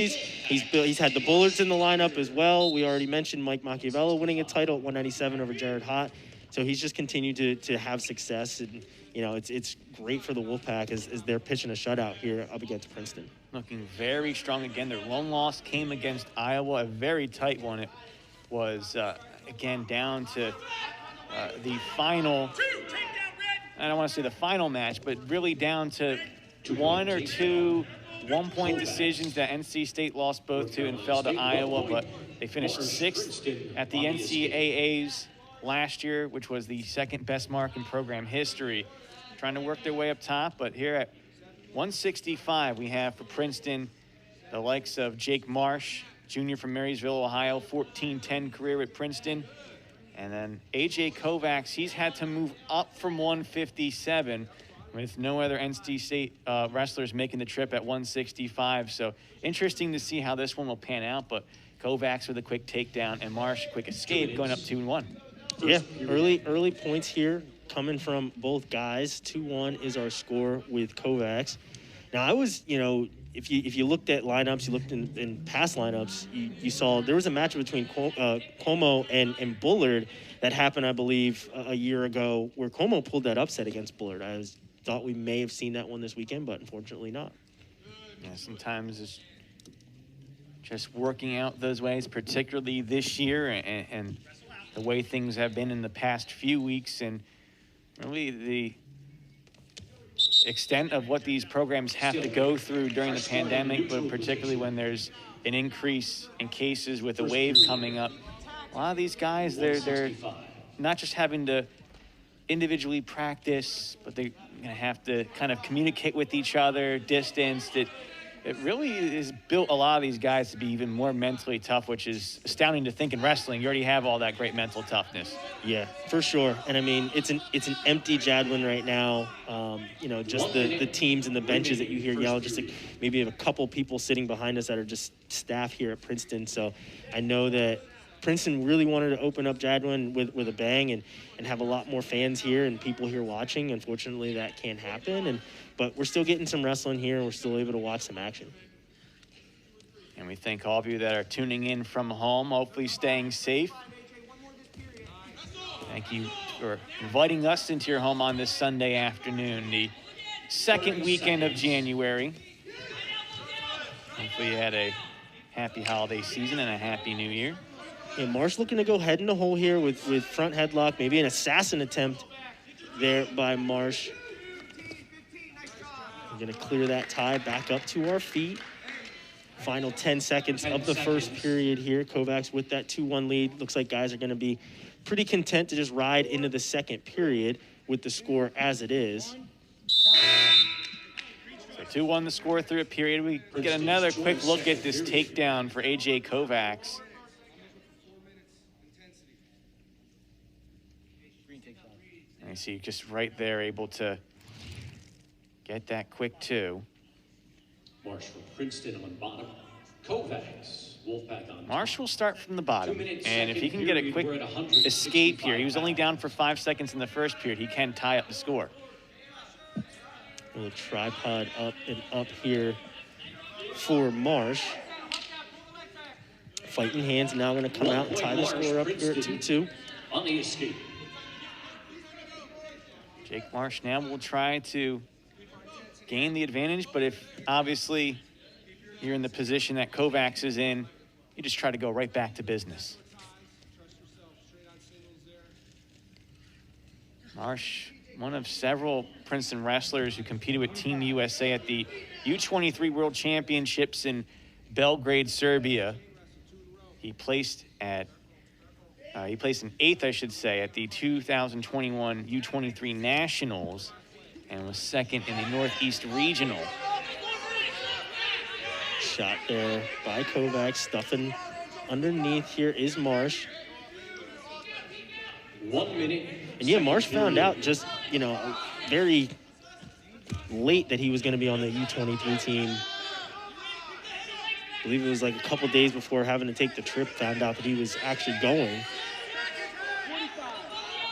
He's had the Bullards in the lineup as well. We already mentioned Mike Machiavello winning a title at 197 over Jared Hott. So he's just continued to have success. And, you know, it's great for the Wolfpack as they're pitching a shutout here up against Princeton. Looking very strong again. Their lone loss came against Iowa, a very tight one. It was, again, down to the final, I don't want to say the final match, but really down to one or two one-point decisions that NC State lost both to and fell to Iowa, but they finished 6th at the NCAAs last year, which was the second best mark in program history. Trying to work their way up top, but here at 165, we have for Princeton the likes of Jake Marsh, junior from Marysville, Ohio, 14-10 career at Princeton. And then A.J. Kovacs, he's had to move up from 157 with no other NC State wrestlers making the trip at 165. So interesting to see how this one will pan out, but Kovacs with a quick takedown and Marsh a quick escape going up 2-1. Yeah, early points here coming from both guys. 2-1 is our score with Kovacs. Now, I was, you know, if you looked at lineups, you looked in past lineups, you saw there was a match between Cuomo and Bullard that happened, I believe, a year ago, where Cuomo pulled that upset against Bullard. I thought we may have seen that one this weekend, but unfortunately not. Yeah, sometimes it's just working out those ways, particularly this year and the way things have been in the past few weeks, and really the extent of what these programs have to go through during the pandemic, but particularly when there's an increase in cases with a wave coming up. A lot of these guys, they're not just having to individually practice, but they're going to have to kind of communicate with each other, distanced. It really has built a lot of these guys to be even more mentally tough, which is astounding to think in wrestling. You already have all that great mental toughness. Yeah, for sure. And I mean, it's an empty Jadwin right now. You know, just the teams and the benches that you hear yell, just like maybe a couple people sitting behind us that are just staff here at Princeton. So I know that Princeton really wanted to open up Jadwin with a bang and have a lot more fans here and people here watching. Unfortunately, that can't happen. But we're still getting some wrestling here, and we're still able to watch some action. And we thank all of you that are tuning in from home, hopefully staying safe. Thank you for inviting us into your home on this Sunday afternoon, the second weekend of January. Hopefully you had a happy holiday season and a happy new year. And Marsh looking to go head in the hole here with front headlock, maybe an assassin attempt there by Marsh. We're going to clear that tie back up to our feet. Final 10 seconds of the first period here. Kovacs with that 2-1 lead. Looks like guys are going to be pretty content to just ride into the second period with the score as it is. So 2-1 the score through a period. We get another quick look at this takedown for A.J. Kovacs. And you see just right there able to get that quick 2. Marsh from Princeton on bottom. Kovacs, Wolfpack on top. Marsh will start from the bottom, and if he can get a quick escape here, he was only down for 5 seconds in the first period, he can tie up the score. A little tripod up and up here for Marsh. Fighting hands now going to come out and tie the score up here at 2-2. On the escape. Jake Marsh now will try to gain the advantage, but if obviously you're in the position that Kovacs is in, you just try to go right back to business. Marsh, one of several Princeton wrestlers who competed with Team USA at the U23 World Championships in Belgrade, Serbia. He placed in 8th, I should say, at the 2021 U23 Nationals, and was 2nd in the Northeast Regional. Shot there by Kovacs, stuffing underneath. Here is Marsh. 1 minute. And yeah, Marsh found out just, you know, very late that he was going to be on the U23 team. I believe it was like a couple days before having to take the trip, found out that he was actually going.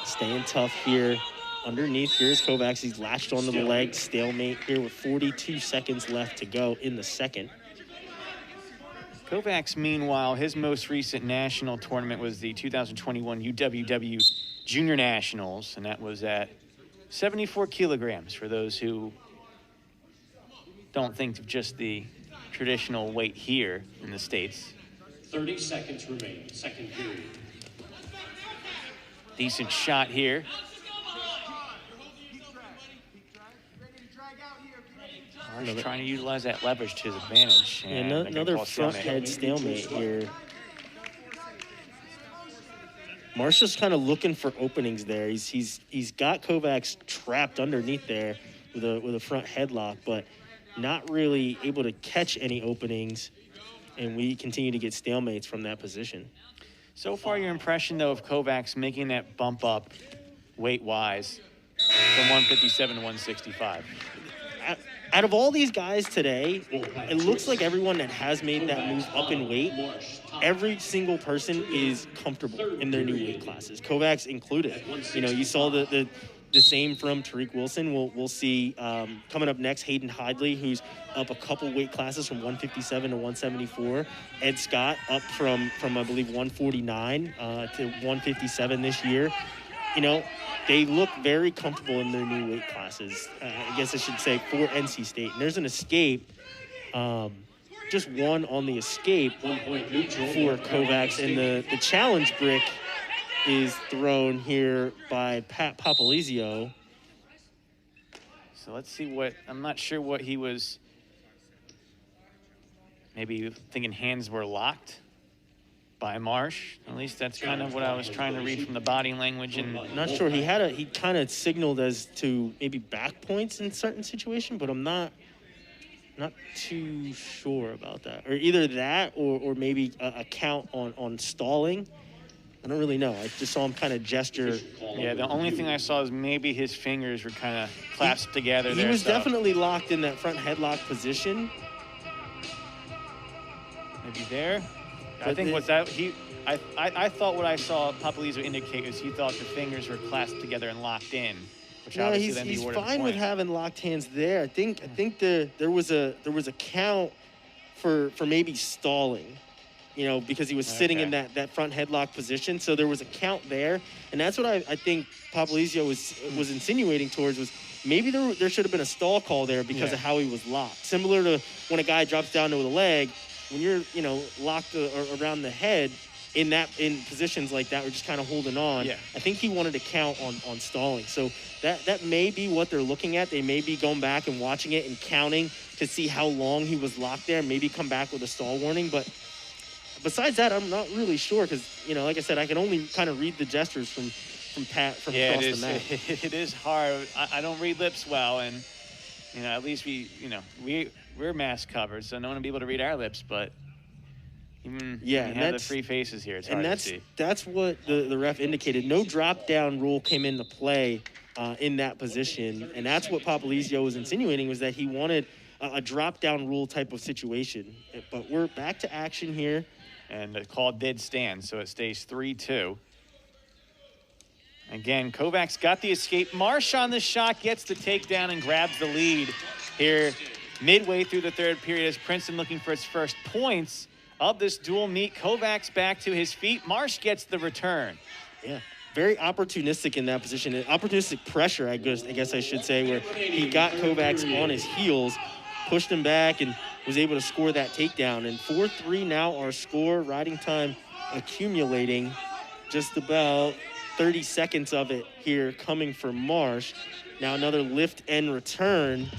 Staying tough here. Underneath, here's Kovacs. He's latched onto the leg. Stalemate here with 42 seconds left to go in the second. Kovacs, meanwhile, his most recent national tournament was the 2021 UWW Junior Nationals, and that was at 74 kilograms for those who don't think of just the traditional weight here in the States. 30 seconds remain, second period. Decent shot here. Marsh trying to utilize that leverage to his advantage. And another front head stalemate here. Marsh is kind of looking for openings there. He's got Kovacs trapped underneath there with a front headlock, but not really able to catch any openings. And we continue to get stalemates from that position. So far, your impression, though, of Kovacs making that bump up weight-wise from 157 to 165? Out of all these guys today, it looks like everyone that has made that move up in weight, every single person is comfortable in their new weight classes, Kovacs included. You know, you saw the same from Tariq Wilson. We'll see coming up next, Hayden Hidley, who's up a couple weight classes from 157 to 174. Ed Scott up from I believe 149 to 157 this year. You know, they look very comfortable in their new weight classes. I guess I should say for NC State. And there's an escape, just one on the escape for Kovacs, and the challenge brick is thrown here by Pat Papalizio. So let's see what, I'm not sure what he was, maybe thinking hands were locked by Marsh. At least that's kind of what I was trying to read from the body language. And not sure, he kind of signaled as to maybe back points in certain situation, but I'm not too sure about that. Or either that or maybe a count on stalling. I don't really know. I just saw him kind of gesture. Yeah, the only thing I saw is maybe his fingers were kind of clasped together there. He was definitely locked in that front headlock position. Maybe there. I think what's that, I thought what I saw Papalizio indicate is he thought the fingers were clasped together and locked in. Which yeah, obviously he's then fine with having locked hands there. I think there was a count for maybe stalling. You know, because he was sitting in that front headlock position. So there was a count there. And that's what I think Papalizio was insinuating towards, was maybe there should have been a stall call there because of how he was locked. Similar to when a guy drops down to the leg, when you're, you know, locked around the head in positions like that, we're just kind of holding on. Yeah. I think he wanted to count on stalling. So that may be what they're looking at. They may be going back and watching it and counting to see how long he was locked there, maybe come back with a stall warning. But besides that, I'm not really sure because, you know, like I said, I can only kind of read the gestures from Pat from across the mat. It is hard. I don't read lips well, and, you know, at least we're mask covered, so no one will be able to read our lips, but even we have the free faces here. It's hard to see. That's what the ref indicated. No drop-down rule came into play in that position, and that's what Papalizio was insinuating, was that he wanted a drop-down rule type of situation. But we're back to action here. And the call did stand, so it stays 3-2. Again, Kovacs got the escape. Marsh on the shot, gets the takedown and grabs the lead here midway through the third period as Princeton looking for its first points of this dual meet. Kovacs back to his feet. Marsh gets the return. Yeah, very opportunistic in that position. Opportunistic pressure, I guess I should say, where he got Kovacs on his heels, pushed him back, and was able to score that takedown. And 4-3 now our score. Riding time accumulating. Just about 30 seconds of it here coming for Marsh. Now another lift and return.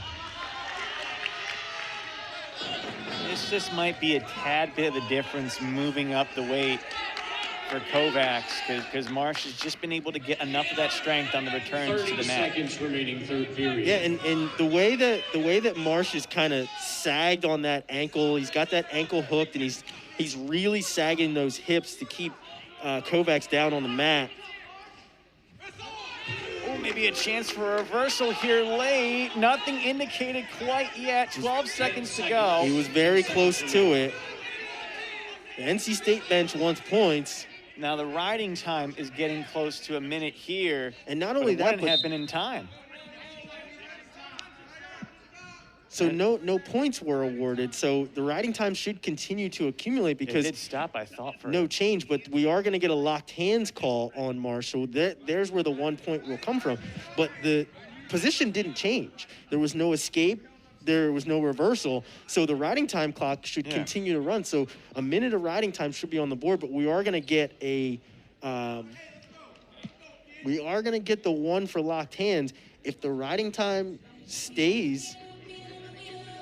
This just might be a tad bit of a difference moving up the weight for Kovacs, because Marsh has just been able to get enough of that strength on the returns to the mat. 30 seconds remaining, third period. Yeah, and the way that Marsh is kind of sagged on that ankle, he's got that ankle hooked, and he's really sagging those hips to keep Kovacs down on the mat. Oh, maybe a chance for a reversal here late. Nothing indicated quite yet. 12 seconds to go. He was very close to it. The NC State bench wants points. Now the riding time is getting close to a minute here. And not only that, but have been in time. So no points were awarded. So the riding time should continue to accumulate because it did stop, I thought, for no change. But we are going to get a locked hands call on Marsh. So there's where the 1 point will come from. But the position didn't change. There was no escape. There was no reversal. So the riding time clock should continue to run. So a minute of riding time should be on the board. But we are going to get the 1 for locked hands. If the riding time stays,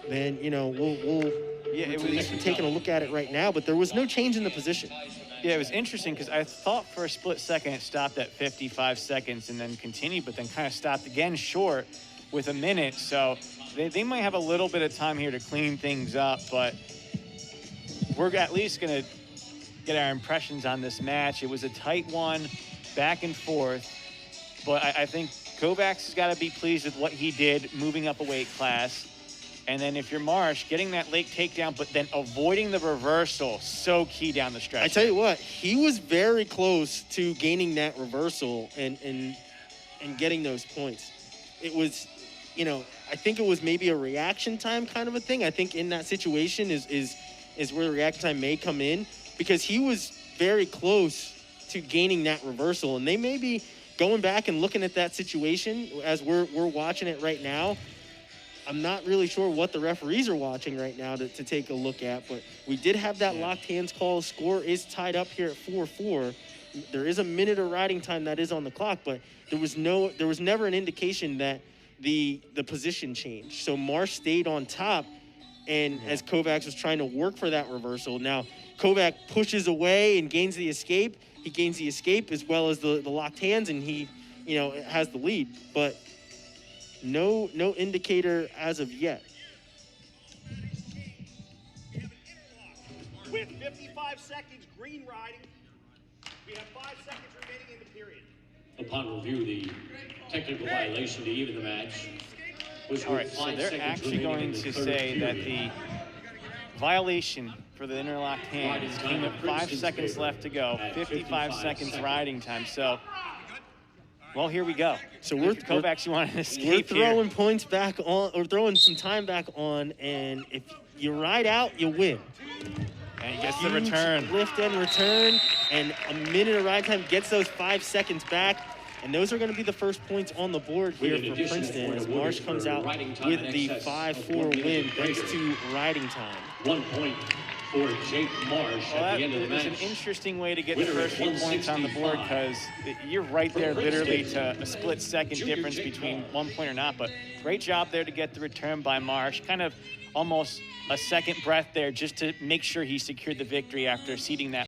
then we'll at least be taking a look at it right now. But there was no change in the position. Yeah, it was interesting because I thought for a split second it stopped at 55 seconds and then continued, but then kind of stopped again short with a minute. So they might have a little bit of time here to clean things up, but we're at least going to get our impressions on this match. It was a tight one, back and forth, but I think Kovacs has got to be pleased with what he did moving up a weight class. And then if you're Marsh, getting that late takedown, but then avoiding the reversal, so key down the stretch. I tell you what, he was very close to gaining that reversal and getting those points. It was, I think it was maybe a reaction time kind of a thing. I think in that situation is where the reaction time may come in, because he was very close to gaining that reversal. And they may be going back and looking at that situation as we're watching it right now. I'm not really sure what the referees are watching right now to take a look at, but we did have that locked hands call. Score is tied up here at 4-4. There is a minute of riding time that is on the clock, but there was never an indication that the position changed. So Marsh stayed on top, and as Kovacs was trying to work for that reversal. Now Kovacs pushes away and gains the escape. He gains the escape as well as the locked hands, and he has the lead, but no indicator as of yet. With 55 seconds, green riding. We have 5 seconds remaining in the period. Upon review, the technical violation to even the match was all right, so they're actually going to say that the violation for the interlocked hands came with 5 seconds left to go, 55 seconds riding time. So, well, here we go. So Kovacs, you want to escape We're throwing points back on, or throwing some time back on, and if you ride out, you win. And he gets the return. Lift and return, and a minute of ride time gets those 5 seconds back. And those are going to be the first points on the board here for Princeton as Marsh comes out with the 5-4 win thanks to riding time. 1 point for Jake Marsh at the end of the match. It's an interesting way to get the first few points on the board, because you're right there literally to a split second difference between 1 point or not. But great job there to get the return by Marsh. Kind of almost a second breath there just to make sure he secured the victory after ceding that